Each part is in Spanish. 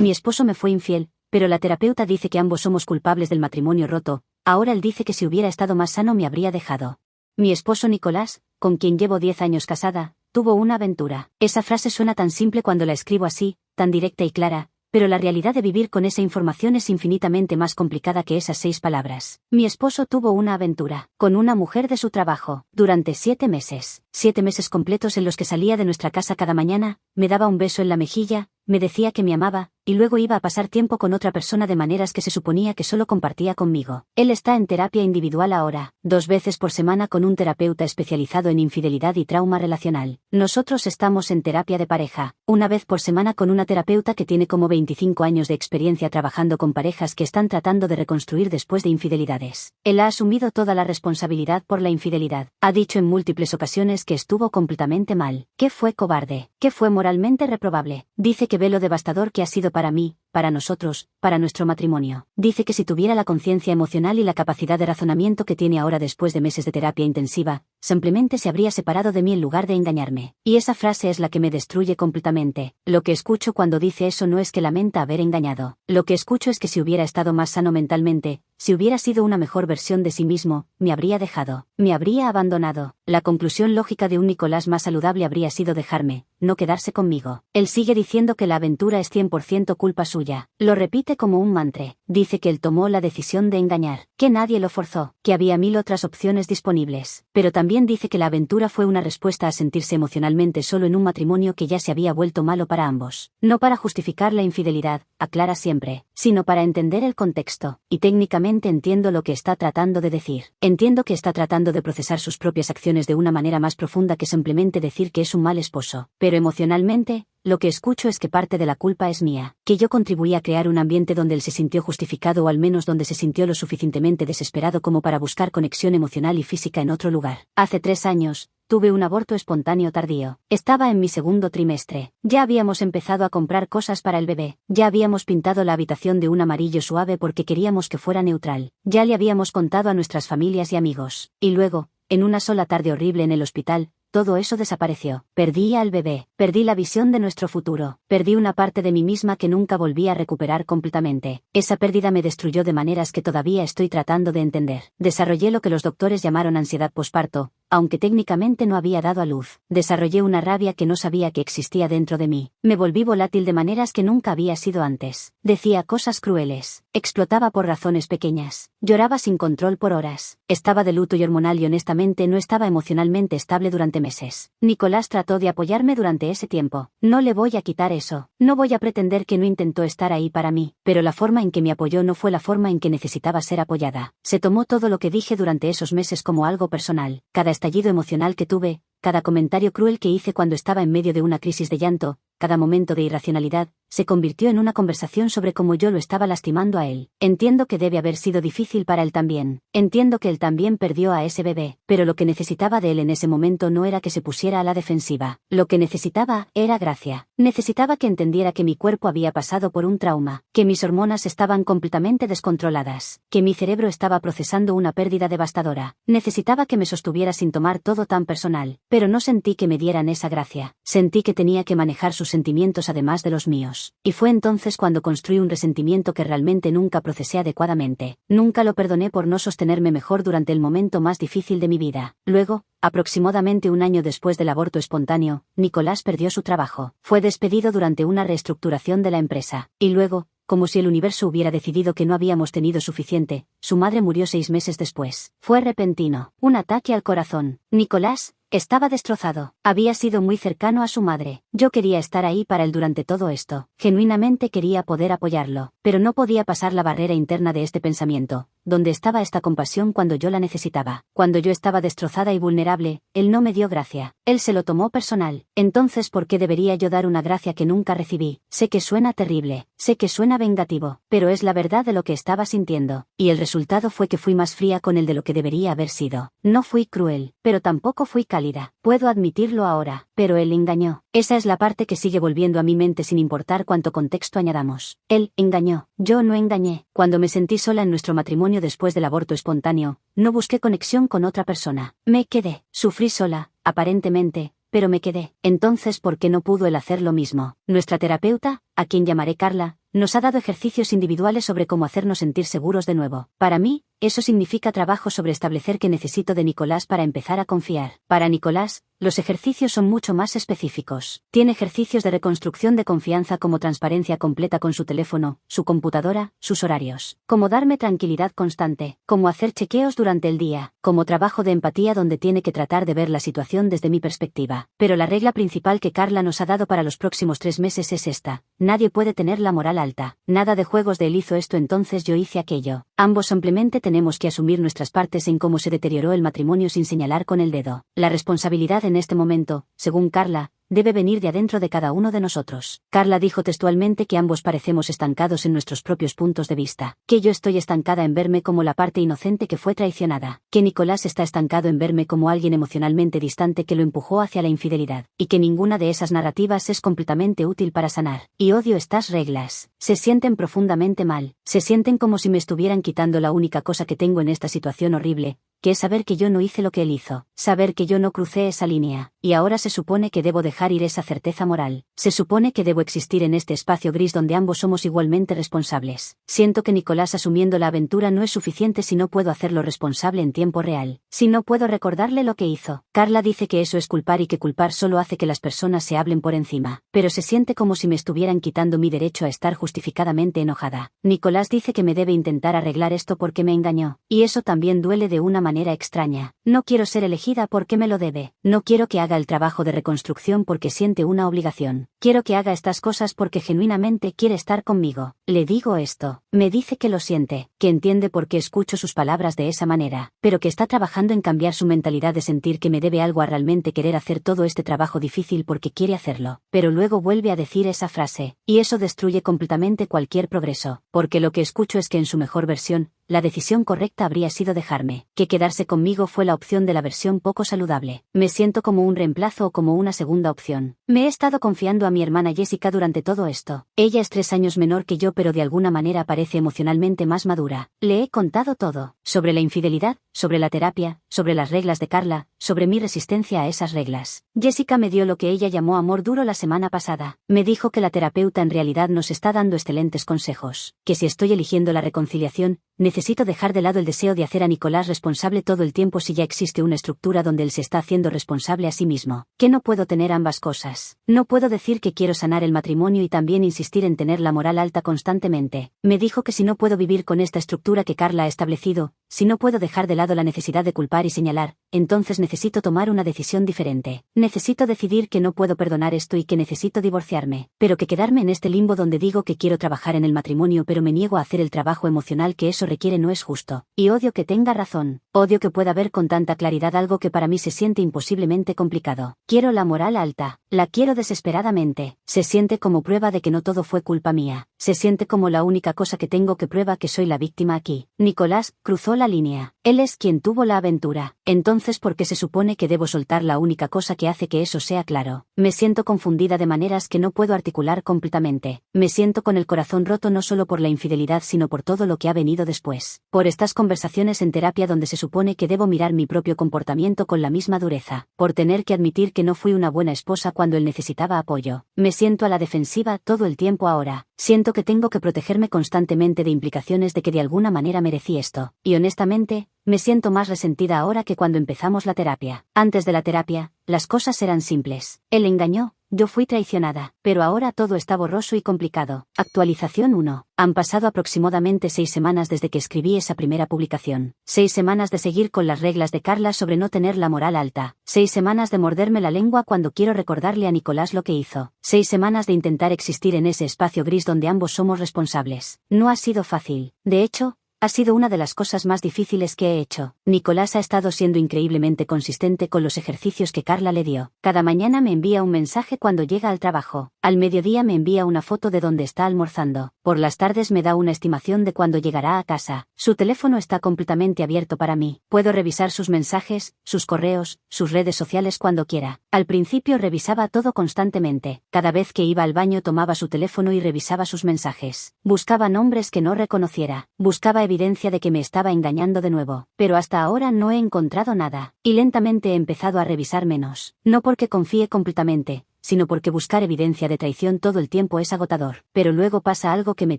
Mi esposo me fue infiel, pero la terapeuta dice que ambos somos culpables del matrimonio roto. Ahora él dice que si hubiera estado más sano me habría dejado. Mi esposo Nicolás, con quien llevo 10 años casada, tuvo una aventura. Esa frase suena tan simple cuando la escribo así, tan directa y clara, pero la realidad de vivir con esa información es infinitamente más complicada que esas 6 palabras. Mi esposo tuvo una aventura, con una mujer de su trabajo, durante 7 meses. 7 meses completos en los que salía de nuestra casa cada mañana, me daba un beso en la mejilla, me decía que me amaba, y luego iba a pasar tiempo con otra persona de maneras que se suponía que solo compartía conmigo. Él está en terapia individual ahora, 2 veces por semana con un terapeuta especializado en infidelidad y trauma relacional. Nosotros estamos en terapia de pareja, 1 vez por semana con una terapeuta que tiene como 25 años de experiencia trabajando con parejas que están tratando de reconstruir después de infidelidades. Él ha asumido toda la responsabilidad por la infidelidad. Ha dicho en múltiples ocasiones que estuvo completamente mal, que fue cobarde, que fue moralmente reprobable. Dice que ve lo devastador que ha sido para mí, para nosotros, para nuestro matrimonio. Dice que si tuviera la conciencia emocional y la capacidad de razonamiento que tiene ahora después de meses de terapia intensiva, simplemente se habría separado de mí en lugar de engañarme. Y esa frase es la que me destruye completamente. Lo que escucho cuando dice eso no es que lamenta haber engañado. Lo que escucho es que si hubiera estado más sano mentalmente, si hubiera sido una mejor versión de sí mismo, me habría dejado, me habría abandonado. La conclusión lógica de un Nicolás más saludable habría sido dejarme, no quedarse conmigo. Él sigue diciendo que la aventura es 100% culpa suya. Lo repite como un mantra. Dice que él tomó la decisión de engañar, que nadie lo forzó, que había 1000 otras opciones disponibles. Pero también dice que la aventura fue una respuesta a sentirse emocionalmente solo en un matrimonio que ya se había vuelto malo para ambos. No para justificar la infidelidad, aclara siempre, sino para entender el contexto. Y técnicamente entiendo lo que está tratando de decir. Entiendo que está tratando de procesar sus propias acciones de una manera más profunda que simplemente decir que es un mal esposo. Pero emocionalmente, lo que escucho es que parte de la culpa es mía, que yo contribuí a crear un ambiente donde él se sintió justificado o al menos donde se sintió lo suficientemente desesperado como para buscar conexión emocional y física en otro lugar. Hace 3 años, tuve un aborto espontáneo tardío. Estaba en mi segundo trimestre. Ya habíamos empezado a comprar cosas para el bebé. Ya habíamos pintado la habitación de un amarillo suave porque queríamos que fuera neutral. Ya le habíamos contado a nuestras familias y amigos. Y luego, en una sola tarde horrible en el hospital, todo eso desapareció. Perdí al bebé, perdí la visión de nuestro futuro, perdí una parte de mí misma que nunca volví a recuperar completamente. Esa pérdida me destruyó de maneras que todavía estoy tratando de entender. Desarrollé lo que los doctores llamaron ansiedad posparto, aunque técnicamente no había dado a luz. Desarrollé una rabia que no sabía que existía dentro de mí. Me volví volátil de maneras que nunca había sido antes. Decía cosas crueles. Explotaba por razones pequeñas. Lloraba sin control por horas. Estaba de luto y hormonal y honestamente no estaba emocionalmente estable durante meses. Nicolás trató de apoyarme durante ese tiempo. No le voy a quitar eso. No voy a pretender que no intentó estar ahí para mí, pero la forma en que me apoyó no fue la forma en que necesitaba ser apoyada. Se tomó todo lo que dije durante esos meses como algo personal. Cada estallido emocional que tuve, cada comentario cruel que hice cuando estaba en medio de una crisis de llanto, cada momento de irracionalidad, se convirtió en una conversación sobre cómo yo lo estaba lastimando a él. Entiendo que debe haber sido difícil para él también. Entiendo que él también perdió a ese bebé, pero lo que necesitaba de él en ese momento no era que se pusiera a la defensiva. Lo que necesitaba era gracia. Necesitaba que entendiera que mi cuerpo había pasado por un trauma, que mis hormonas estaban completamente descontroladas, que mi cerebro estaba procesando una pérdida devastadora. Necesitaba que me sostuviera sin tomar todo tan personal, pero no sentí que me dieran esa gracia. Sentí que tenía que manejar sus sentimientos además de los míos. Y fue entonces cuando construí un resentimiento que realmente nunca procesé adecuadamente. Nunca lo perdoné por no sostenerme mejor durante el momento más difícil de mi vida. Luego, aproximadamente 1 año después del aborto espontáneo, Nicolás perdió su trabajo. Fue despedido durante una reestructuración de la empresa. Y luego, como si el universo hubiera decidido que no habíamos tenido suficiente, su madre murió 6 meses después. Fue repentino. Un ataque al corazón. Nicolás estaba destrozado. Había sido muy cercano a su madre. Yo quería estar ahí para él durante todo esto. Genuinamente quería poder apoyarlo. Pero no podía pasar la barrera interna de este pensamiento. ¿Dónde estaba esta compasión cuando yo la necesitaba? Cuando yo estaba destrozada y vulnerable, él no me dio gracia. Él se lo tomó personal. Entonces, ¿por qué debería yo dar una gracia que nunca recibí? Sé que suena terrible. Sé que suena vengativo. Pero es la verdad de lo que estaba sintiendo. Y el resultado fue que fui más fría con él de lo que debería haber sido. No fui cruel, pero tampoco fui cálida. Puedo admitirlo ahora, pero él engañó. Esa es la parte que sigue volviendo a mi mente sin importar cuánto contexto añadamos. Él engañó. Yo no engañé. Cuando me sentí sola en nuestro matrimonio después del aborto espontáneo, no busqué conexión con otra persona. Me quedé. Sufrí sola, aparentemente, pero me quedé. Entonces, ¿por qué no pudo él hacer lo mismo? Nuestra terapeuta, a quien llamaré Carla, Nos ha dado ejercicios individuales sobre cómo hacernos sentir seguros de nuevo. Para mí, eso significa trabajo sobre establecer qué necesito de Nicolás para empezar a confiar. Para Nicolás, los ejercicios son mucho más específicos. Tiene ejercicios de reconstrucción de confianza como transparencia completa con su teléfono, su computadora, sus horarios. Como darme tranquilidad constante. Como hacer chequeos durante el día. Como trabajo de empatía donde tiene que tratar de ver la situación desde mi perspectiva. Pero la regla principal que Carla nos ha dado para los próximos 3 meses es esta. Nadie puede tener la moral alta. Nada de juegos de él hizo esto entonces yo hice aquello. Ambos simplemente tenemos que asumir nuestras partes en cómo se deterioró el matrimonio sin señalar con el dedo. La responsabilidad en este momento, según Carla, debe venir de adentro de cada uno de nosotros. Carla dijo textualmente que ambos parecemos estancados en nuestros propios puntos de vista. Que yo estoy estancada en verme como la parte inocente que fue traicionada. Que Nicolás está estancado en verme como alguien emocionalmente distante que lo empujó hacia la infidelidad. Y que ninguna de esas narrativas es completamente útil para sanar. Y odio estas reglas. Se sienten profundamente mal. Se sienten como si me estuvieran quitando la única cosa que tengo en esta situación horrible, que es saber que yo no hice lo que él hizo, saber que yo no crucé esa línea, y ahora se supone que debo dejar ir esa certeza moral, se supone que debo existir en este espacio gris donde ambos somos igualmente responsables. Siento que Nicolás asumiendo la aventura no es suficiente si no puedo hacerlo responsable en tiempo real, si no puedo recordarle lo que hizo. Carla dice que eso es culpar y que culpar solo hace que las personas se hablen por encima, pero se siente como si me estuvieran quitando mi derecho a estar justificadamente enojada. Nicolás dice que me debe intentar arreglar esto porque me engañó, y eso también duele de una manera extraña. No quiero ser elegida porque me lo debe. No quiero que haga el trabajo de reconstrucción porque siente una obligación. Quiero que haga estas cosas porque genuinamente quiere estar conmigo. Le digo esto. Me dice que lo siente, que entiende por qué escucho sus palabras de esa manera, pero que está trabajando en cambiar su mentalidad de sentir que me debe algo a realmente querer hacer todo este trabajo difícil porque quiere hacerlo. Pero luego vuelve a decir esa frase, y eso destruye completamente cualquier progreso, porque lo que escucho es que en su mejor versión, la decisión correcta habría sido dejarme, que quedarse conmigo fue la opción de la versión poco saludable. Me siento como un reemplazo o como una segunda opción. Me he estado confiando a mi hermana Jessica durante todo esto. Ella es 3 años menor que yo pero de alguna manera parece emocionalmente más madura. Le he contado todo, sobre la infidelidad, sobre la terapia, sobre las reglas de Carla, sobre mi resistencia a esas reglas. Jessica me dio lo que ella llamó amor duro la semana pasada. Me dijo que la terapeuta en realidad nos está dando excelentes consejos, que si estoy eligiendo la reconciliación, necesito dejar de lado el deseo de hacer a Nicolás responsable todo el tiempo si ya existe una estructura donde él se está haciendo responsable a sí mismo. Que no puedo tener ambas cosas. No puedo decir que quiero sanar el matrimonio y también insistir en tener la moral alta constantemente. Me dijo que si no puedo vivir con esta estructura que Carla ha establecido, si no puedo dejar de lado la necesidad de culpar y señalar, entonces necesito tomar una decisión diferente. Necesito decidir que no puedo perdonar esto y que necesito divorciarme. Pero que quedarme en este limbo donde digo que quiero trabajar en el matrimonio pero me niego a hacer el trabajo emocional que eso requiere no es justo. Y odio que tenga razón. Odio que pueda ver con tanta claridad algo que para mí se siente imposiblemente complicado. Quiero la moral alta. La quiero desesperadamente. Se siente como prueba de que no todo fue culpa mía. Se siente como la única cosa que tengo que prueba que soy la víctima aquí. Nicolás cruzó la línea. Él es quien tuvo la aventura. Entonces, ¿por qué se supone que debo soltar la única cosa que hace que eso sea claro? Me siento confundida de maneras que no puedo articular completamente. Me siento con el corazón roto no solo por la infidelidad sino por todo lo que ha venido después. Por estas conversaciones en terapia donde se supone que debo mirar mi propio comportamiento con la misma dureza. Por tener que admitir que no fui una buena esposa cuando él necesitaba apoyo. Me siento a la defensiva todo el tiempo ahora. Siento que tengo que protegerme constantemente de implicaciones de que de alguna manera merecí esto. Y honestamente, me siento más resentida ahora que cuando empezamos la terapia. Antes de la terapia, las cosas eran simples. Él engañó, yo fui traicionada, pero ahora todo está borroso y complicado. Actualización 1. Han pasado aproximadamente 6 semanas desde que escribí esa primera publicación. 6 semanas de seguir con las reglas de Carla sobre no tener la moral alta. 6 semanas de morderme la lengua cuando quiero recordarle a Nicolás lo que hizo. 6 semanas de intentar existir en ese espacio gris donde ambos somos responsables. No ha sido fácil. De hecho, ha sido una de las cosas más difíciles que he hecho. Nicolás ha estado siendo increíblemente consistente con los ejercicios que Carla le dio. Cada mañana me envía un mensaje cuando llega al trabajo. Al mediodía me envía una foto de donde está almorzando. Por las tardes me da una estimación de cuándo llegará a casa. Su teléfono está completamente abierto para mí. Puedo revisar sus mensajes, sus correos, sus redes sociales cuando quiera. Al principio revisaba todo constantemente. Cada vez que iba al baño tomaba su teléfono y revisaba sus mensajes. Buscaba nombres que no reconociera. Buscaba evidencia de que me estaba engañando de nuevo. Pero hasta ahora no he encontrado nada. Y lentamente he empezado a revisar menos. No porque confíe completamente, sino porque buscar evidencia de traición todo el tiempo es agotador. Pero luego pasa algo que me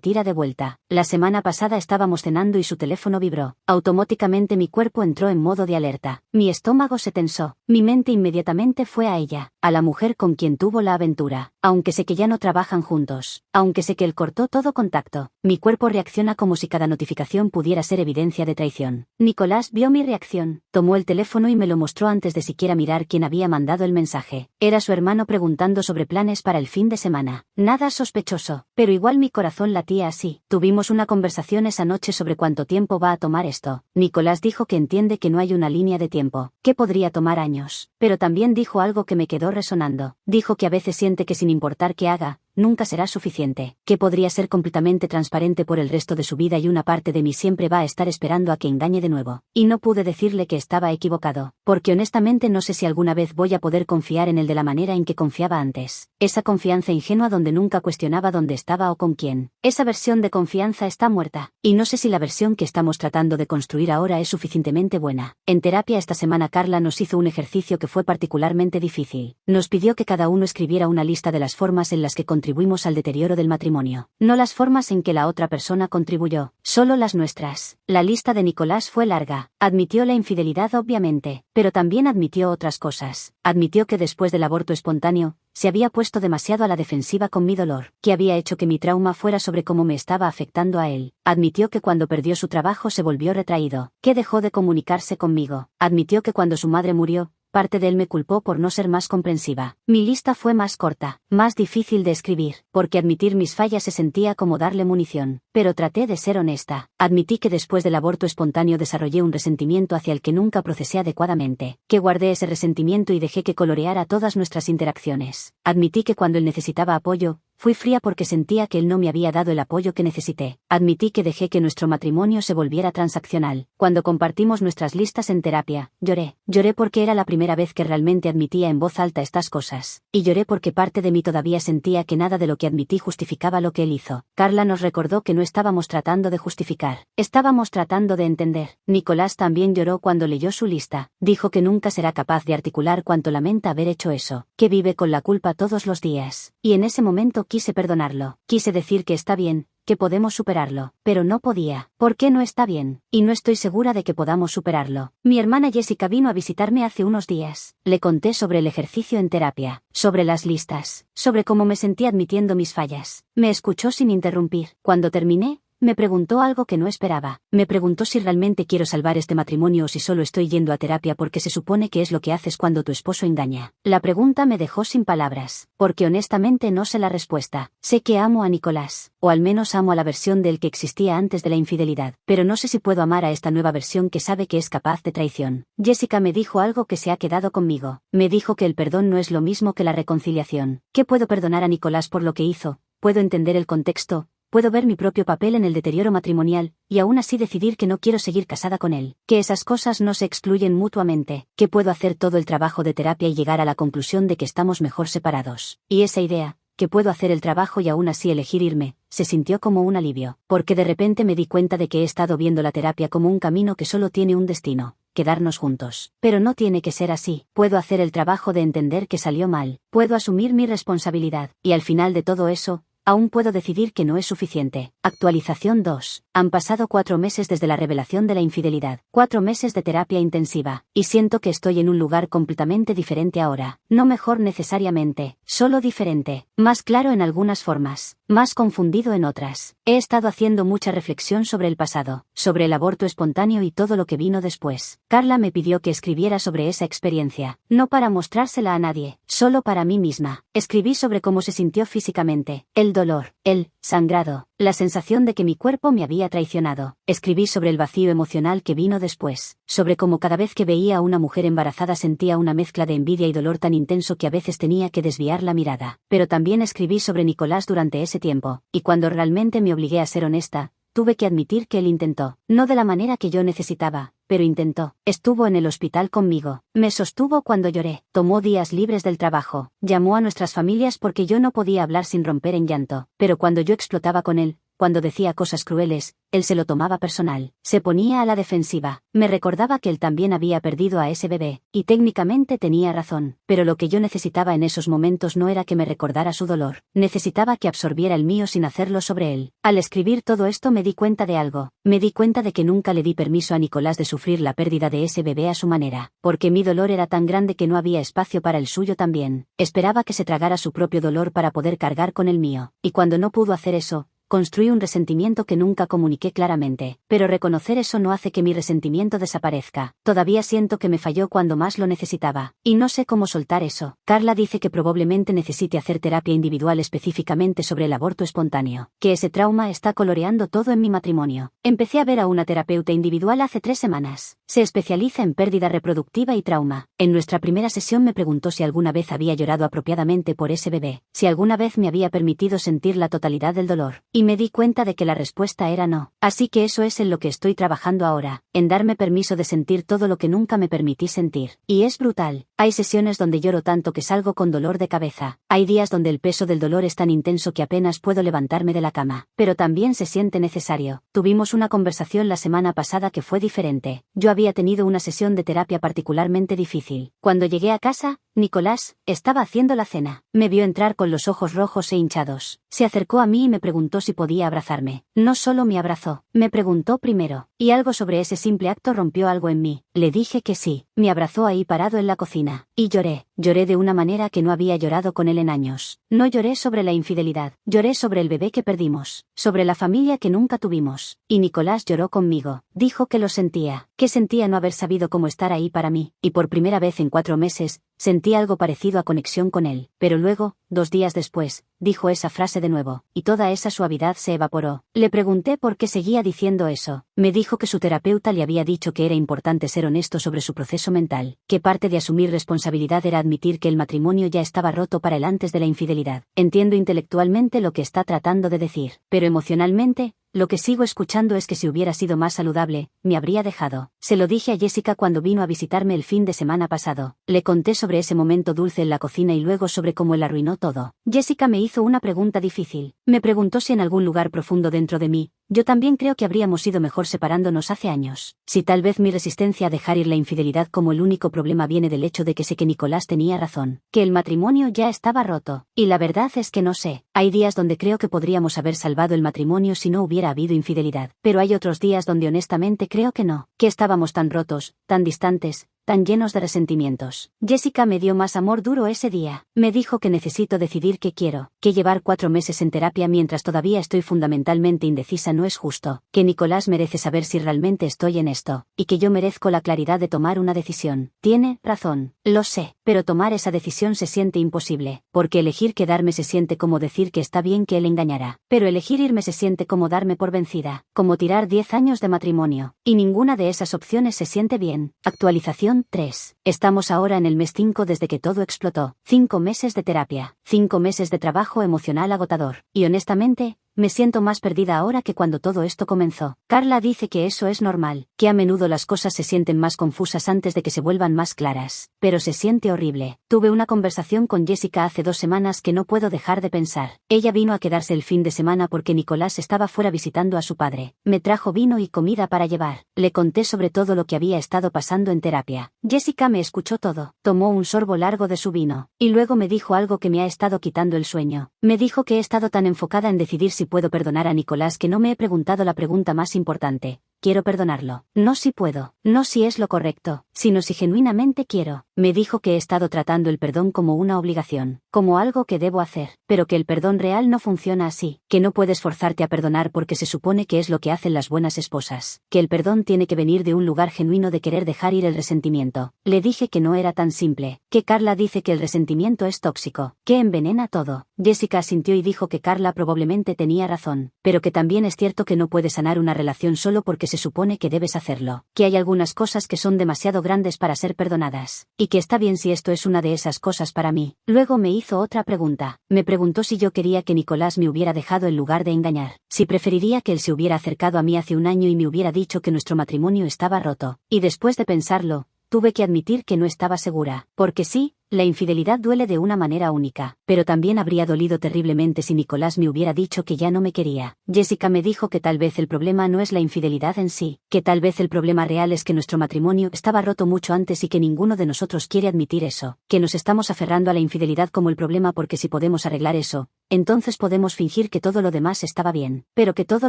tira de vuelta. La semana pasada estábamos cenando y su teléfono vibró. Automáticamente mi cuerpo entró en modo de alerta. Mi estómago se tensó. Mi mente inmediatamente fue a ella, a la mujer con quien tuvo la aventura. Aunque sé que ya no trabajan juntos, aunque sé que él cortó todo contacto, mi cuerpo reacciona como si cada notificación pudiera ser evidencia de traición. Nicolás vio mi reacción, tomó el teléfono y me lo mostró antes de siquiera mirar quién había mandado el mensaje. Era su hermano preguntando sobre planes para el fin de semana. Nada sospechoso, pero igual mi corazón latía así. Tuvimos una conversación esa noche sobre cuánto tiempo va a tomar esto. Nicolás dijo que entiende que no hay una línea de tiempo, que podría tomar años, pero también dijo algo que me quedó resonando. Dijo que a veces siente que sin importar qué haga, nunca será suficiente, que podría ser completamente transparente por el resto de su vida y una parte de mí siempre va a estar esperando a que engañe de nuevo. Y no pude decirle que estaba equivocado, porque honestamente no sé si alguna vez voy a poder confiar en él de la manera en que confiaba antes. Esa confianza ingenua donde nunca cuestionaba dónde estaba o con quién. Esa versión de confianza está muerta, y no sé si la versión que estamos tratando de construir ahora es suficientemente buena. En terapia esta semana Carla nos hizo un ejercicio que fue particularmente difícil. Nos pidió que cada uno escribiera una lista de las formas en las que contribuimos al deterioro del matrimonio. No las formas en que la otra persona contribuyó, solo las nuestras. La lista de Nicolás fue larga. Admitió la infidelidad obviamente, pero también admitió otras cosas. Admitió que después del aborto espontáneo, se había puesto demasiado a la defensiva con mi dolor, que había hecho que mi trauma fuera sobre cómo me estaba afectando a él. Admitió que cuando perdió su trabajo se volvió retraído, que dejó de comunicarse conmigo. Admitió que cuando su madre murió, parte de él me culpó por no ser más comprensiva. Mi lista fue más corta, más difícil de escribir, porque admitir mis fallas se sentía como darle munición, pero traté de ser honesta. Admití que después del aborto espontáneo desarrollé un resentimiento hacia el que nunca procesé adecuadamente, que guardé ese resentimiento y dejé que coloreara todas nuestras interacciones. Admití que cuando él necesitaba apoyo, fui fría porque sentía que él no me había dado el apoyo que necesité. Admití que dejé que nuestro matrimonio se volviera transaccional. Cuando compartimos nuestras listas en terapia, lloré. Lloré porque era la primera vez que realmente admitía en voz alta estas cosas. Y lloré porque parte de mí todavía sentía que nada de lo que admití justificaba lo que él hizo. Carla nos recordó que no estábamos tratando de justificar. Estábamos tratando de entender. Nicolás también lloró cuando leyó su lista. Dijo que nunca será capaz de articular cuánto lamenta haber hecho eso. Que vive con la culpa todos los días. Y en ese momento quise perdonarlo. Quise decir que está bien, que podemos superarlo, pero no podía. ¿Por qué no está bien? Y no estoy segura de que podamos superarlo. Mi hermana Jessica vino a visitarme hace unos días. Le conté sobre el ejercicio en terapia, sobre las listas, sobre cómo me sentía admitiendo mis fallas. Me escuchó sin interrumpir. Cuando terminé, me preguntó algo que no esperaba. Me preguntó si realmente quiero salvar este matrimonio o si solo estoy yendo a terapia porque se supone que es lo que haces cuando tu esposo engaña. La pregunta me dejó sin palabras, porque honestamente no sé la respuesta. Sé que amo a Nicolás, o al menos amo a la versión de él que existía antes de la infidelidad, pero no sé si puedo amar a esta nueva versión que sabe que es capaz de traición. Jessica me dijo algo que se ha quedado conmigo. Me dijo que el perdón no es lo mismo que la reconciliación. Que puedo perdonar a Nicolás por lo que hizo, puedo entender el contexto, puedo ver mi propio papel en el deterioro matrimonial, y aún así decidir que no quiero seguir casada con él, que esas cosas no se excluyen mutuamente, que puedo hacer todo el trabajo de terapia y llegar a la conclusión de que estamos mejor separados. Y esa idea, que puedo hacer el trabajo y aún así elegir irme, se sintió como un alivio, porque de repente me di cuenta de que he estado viendo la terapia como un camino que solo tiene un destino: quedarnos juntos. Pero no tiene que ser así. Puedo hacer el trabajo de entender que salió mal, puedo asumir mi responsabilidad, y al final de todo eso, aún puedo decidir que no es suficiente. Actualización 2. Han pasado 4 meses desde la revelación de la infidelidad. 4 meses de terapia intensiva. Y siento que estoy en un lugar completamente diferente ahora. No mejor necesariamente, solo diferente. Más claro en algunas formas. Más confundido en otras. He estado haciendo mucha reflexión sobre el pasado. Sobre el aborto espontáneo y todo lo que vino después. Carla me pidió que escribiera sobre esa experiencia. No para mostrársela a nadie. Solo para mí misma. Escribí sobre cómo se sintió físicamente. El dolor, el sangrado, la sensación de que mi cuerpo me había traicionado. Escribí sobre el vacío emocional que vino después, sobre cómo cada vez que veía a una mujer embarazada sentía una mezcla de envidia y dolor tan intenso que a veces tenía que desviar la mirada. Pero también escribí sobre Nicolás durante ese tiempo, y cuando realmente me obligué a ser honesta, tuve que admitir que él intentó, no de la manera que yo necesitaba, pero intentó. Estuvo en el hospital conmigo, me sostuvo cuando lloré, tomó días libres del trabajo, llamó a nuestras familias porque yo no podía hablar sin romper en llanto, pero cuando yo explotaba con él, cuando decía cosas crueles, él se lo tomaba personal, se ponía a la defensiva, me recordaba que él también había perdido a ese bebé, y técnicamente tenía razón, pero lo que yo necesitaba en esos momentos no era que me recordara su dolor, necesitaba que absorbiera el mío sin hacerlo sobre él. Al escribir todo esto me di cuenta de algo, me di cuenta de que nunca le di permiso a Nicolás de sufrir la pérdida de ese bebé a su manera, porque mi dolor era tan grande que no había espacio para el suyo también, esperaba que se tragara su propio dolor para poder cargar con el mío, y cuando no pudo hacer eso, construí un resentimiento que nunca comuniqué claramente, pero reconocer eso no hace que mi resentimiento desaparezca. Todavía siento que me falló cuando más lo necesitaba, y no sé cómo soltar eso. Carla dice que probablemente necesite hacer terapia individual específicamente sobre el aborto espontáneo, que ese trauma está coloreando todo en mi matrimonio. Empecé a ver a una terapeuta individual hace 3 semanas. Se especializa en pérdida reproductiva y trauma. En nuestra primera sesión me preguntó si alguna vez había llorado apropiadamente por ese bebé, si alguna vez me había permitido sentir la totalidad del dolor. Y me di cuenta de que la respuesta era no. Así que eso es en lo que estoy trabajando ahora, en darme permiso de sentir todo lo que nunca me permití sentir. Y es brutal. Hay sesiones donde lloro tanto que salgo con dolor de cabeza. Hay días donde el peso del dolor es tan intenso que apenas puedo levantarme de la cama. Pero también se siente necesario. Tuvimos una conversación la semana pasada que fue diferente. Yo había tenido una sesión de terapia particularmente difícil. Cuando llegué a casa, Nicolás estaba haciendo la cena. Me vio entrar con los ojos rojos e hinchados. Se acercó a mí y me preguntó si podía abrazarme. No solo me abrazó, me preguntó primero, y algo sobre ese simple acto rompió algo en mí. Le dije que sí. Me abrazó ahí parado en la cocina. Y lloré. Lloré de una manera que no había llorado con él en años. No lloré sobre la infidelidad. Lloré sobre el bebé que perdimos. Sobre la familia que nunca tuvimos. Y Nicolás lloró conmigo. Dijo que lo sentía. Que sentía no haber sabido cómo estar ahí para mí. Y por primera vez en 4 meses, sentí algo parecido a conexión con él. Pero luego, 2 días después, dijo esa frase de nuevo. Y toda esa suavidad se evaporó. Le pregunté por qué seguía diciendo eso. Me dijo que su terapeuta le había dicho que era importante ser honesto sobre su proceso mental. Que parte de asumir responsabilidad era admitir que el matrimonio ya estaba roto para él antes de la infidelidad. Entiendo intelectualmente lo que está tratando de decir. Pero emocionalmente, lo que sigo escuchando es que si hubiera sido más saludable, me habría dejado. Se lo dije a Jessica cuando vino a visitarme el fin de semana pasado. Le conté sobre ese momento dulce en la cocina y luego sobre cómo él arruinó todo. Jessica me hizo una pregunta difícil. Me preguntó si en algún lugar profundo dentro de mí, yo también creo que habríamos ido mejor separándonos hace años. Si tal vez mi resistencia a dejar ir la infidelidad como el único problema viene del hecho de que sé que Nicolás tenía razón, que el matrimonio ya estaba roto. Y la verdad es que no sé. Hay días donde creo que podríamos haber salvado el matrimonio si no hubiera habido infidelidad. Pero hay otros días donde honestamente creo que no. Que estábamos tan rotos, tan distantes, tan llenos de resentimientos. Jessica me dio más amor duro ese día. Me dijo que necesito decidir qué quiero, que llevar 4 meses en terapia mientras todavía estoy fundamentalmente indecisa no es justo, que Nicolás merece saber si realmente estoy en esto, y que yo merezco la claridad de tomar una decisión. Tiene razón, lo sé, pero tomar esa decisión se siente imposible, porque elegir quedarme se siente como decir que está bien que él engañara, pero elegir irme se siente como darme por vencida, como tirar 10 años de matrimonio, y ninguna de esas opciones se siente bien. Actualización 3. Estamos ahora en el mes 5 desde que todo explotó. 5 meses de terapia. 5 meses de trabajo emocional agotador. Y honestamente, me siento más perdida ahora que cuando todo esto comenzó. Carla dice que eso es normal, que a menudo las cosas se sienten más confusas antes de que se vuelvan más claras. Pero se siente horrible. Tuve una conversación con Jessica hace 2 semanas que no puedo dejar de pensar. Ella vino a quedarse el fin de semana porque Nicolás estaba fuera visitando a su padre. Me trajo vino y comida para llevar. Le conté sobre todo lo que había estado pasando en terapia. Jessica me escuchó todo. Tomó un sorbo largo de su vino. Y luego me dijo algo que me ha estado quitando el sueño. Me dijo que he estado tan enfocada en decidir si puedo perdonar a Nicolás que no me he preguntado la pregunta más importante. Quiero perdonarlo. No si puedo, no si es lo correcto, sino si genuinamente quiero. Me dijo que he estado tratando el perdón como una obligación, como algo que debo hacer, pero que el perdón real no funciona así, que no puedes forzarte a perdonar porque se supone que es lo que hacen las buenas esposas, que el perdón tiene que venir de un lugar genuino de querer dejar ir el resentimiento. Le dije que no era tan simple, que Carla dice que el resentimiento es tóxico, que envenena todo. Jessica asintió y dijo que Carla probablemente tenía razón, pero que también es cierto que no puedes sanar una relación solo porque se supone que debes hacerlo, que hay algunas cosas que son demasiado grandes para ser perdonadas, y que está bien si esto es una de esas cosas para mí. Luego me hizo otra pregunta. Me preguntó si yo quería que Nicolás me hubiera dejado en lugar de engañar, si preferiría que él se hubiera acercado a mí hace 1 año y me hubiera dicho que nuestro matrimonio estaba roto. Y después de pensarlo, tuve que admitir que no estaba segura, porque sí, la infidelidad duele de una manera única, pero también habría dolido terriblemente si Nicolás me hubiera dicho que ya no me quería. Jessica me dijo que tal vez el problema no es la infidelidad en sí, que tal vez el problema real es que nuestro matrimonio estaba roto mucho antes y que ninguno de nosotros quiere admitir eso, que nos estamos aferrando a la infidelidad como el problema porque si podemos arreglar eso, entonces podemos fingir que todo lo demás estaba bien, pero que todo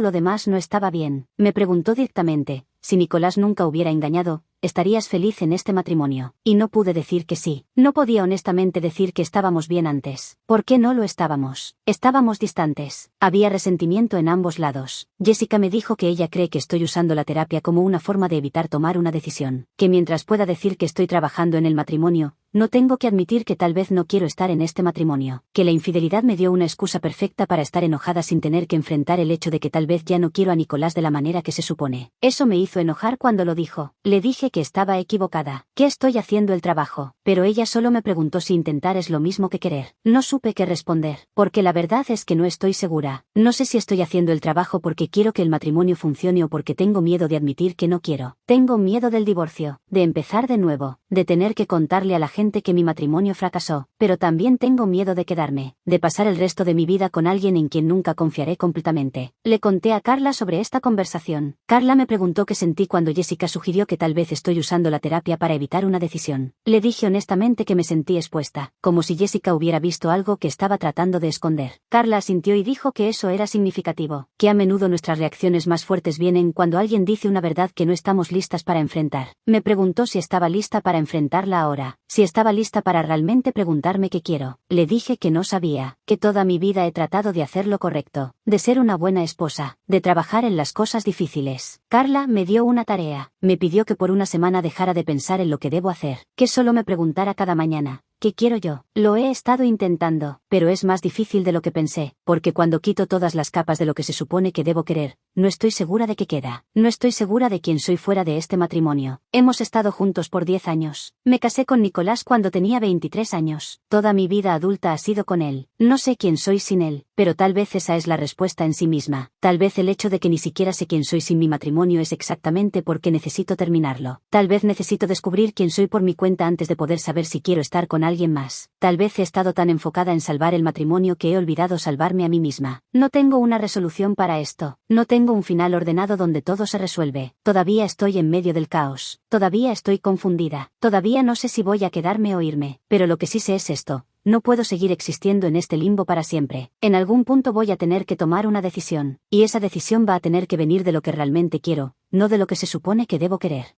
lo demás no estaba bien. Me preguntó directamente, si Nicolás nunca hubiera engañado, ¿estarías feliz en este matrimonio? Y no pude decir que sí. No podía honestamente decir que estábamos bien antes. ¿Por qué no lo estábamos? Estábamos distantes. Había resentimiento en ambos lados. Jessica me dijo que ella cree que estoy usando la terapia como una forma de evitar tomar una decisión. Que mientras pueda decir que estoy trabajando en el matrimonio, no tengo que admitir que tal vez no quiero estar en este matrimonio. Que la infidelidad me dio una excusa perfecta para estar enojada sin tener que enfrentar el hecho de que tal vez ya no quiero a Nicolás de la manera que se supone. Eso me hizo enojar cuando lo dijo. Le dije que estaba equivocada, que estoy haciendo el trabajo, pero ella solo me preguntó si intentar es lo mismo que querer. No supe qué responder, porque la verdad es que no estoy segura. No sé si estoy haciendo el trabajo porque quiero que el matrimonio funcione o porque tengo miedo de admitir que no quiero. Tengo miedo del divorcio, de empezar de nuevo, de tener que contarle a la gente que mi matrimonio fracasó, pero también tengo miedo de quedarme, de pasar el resto de mi vida con alguien en quien nunca confiaré completamente. Le conté a Carla sobre esta conversación. Carla me preguntó qué sentí cuando Jessica sugirió que tal vez estoy usando la terapia para evitar una decisión. Le dije honestamente que me sentí expuesta, como si Jessica hubiera visto algo que estaba tratando de esconder. Carla asintió y dijo que eso era significativo, que a menudo nuestras reacciones más fuertes vienen cuando alguien dice una verdad que no estamos listas para enfrentar. Me preguntó si estaba lista para enfrentarla ahora, si estaba lista para realmente preguntarme qué quiero. Le dije que no sabía, que toda mi vida he tratado de hacer lo correcto, de ser una buena esposa, de trabajar en las cosas difíciles. Carla me dio una tarea, me pidió que por una semana dejara de pensar en lo que debo hacer, que solo me preguntara cada mañana, ¿qué quiero yo? Lo he estado intentando, pero es más difícil de lo que pensé, porque cuando quito todas las capas de lo que se supone que debo querer, no estoy segura de qué queda. No estoy segura de quién soy fuera de este matrimonio. Hemos estado juntos por 10 años. Me casé con Nicolás cuando tenía 23 años. Toda mi vida adulta ha sido con él. No sé quién soy sin él, pero tal vez esa es la respuesta en sí misma. Tal vez el hecho de que ni siquiera sé quién soy sin mi matrimonio es exactamente porque necesito terminarlo. Tal vez necesito descubrir quién soy por mi cuenta antes de poder saber si quiero estar con alguien más. Tal vez he estado tan enfocada en salvar el matrimonio que he olvidado salvarme a mí misma. No tengo una resolución para esto. No tengo un final ordenado donde todo se resuelve. Todavía estoy en medio del caos. Todavía estoy confundida. Todavía no sé si voy a quedarme o irme. Pero lo que sí sé es esto. No puedo seguir existiendo en este limbo para siempre. En algún punto voy a tener que tomar una decisión. Y esa decisión va a tener que venir de lo que realmente quiero, no de lo que se supone que debo querer.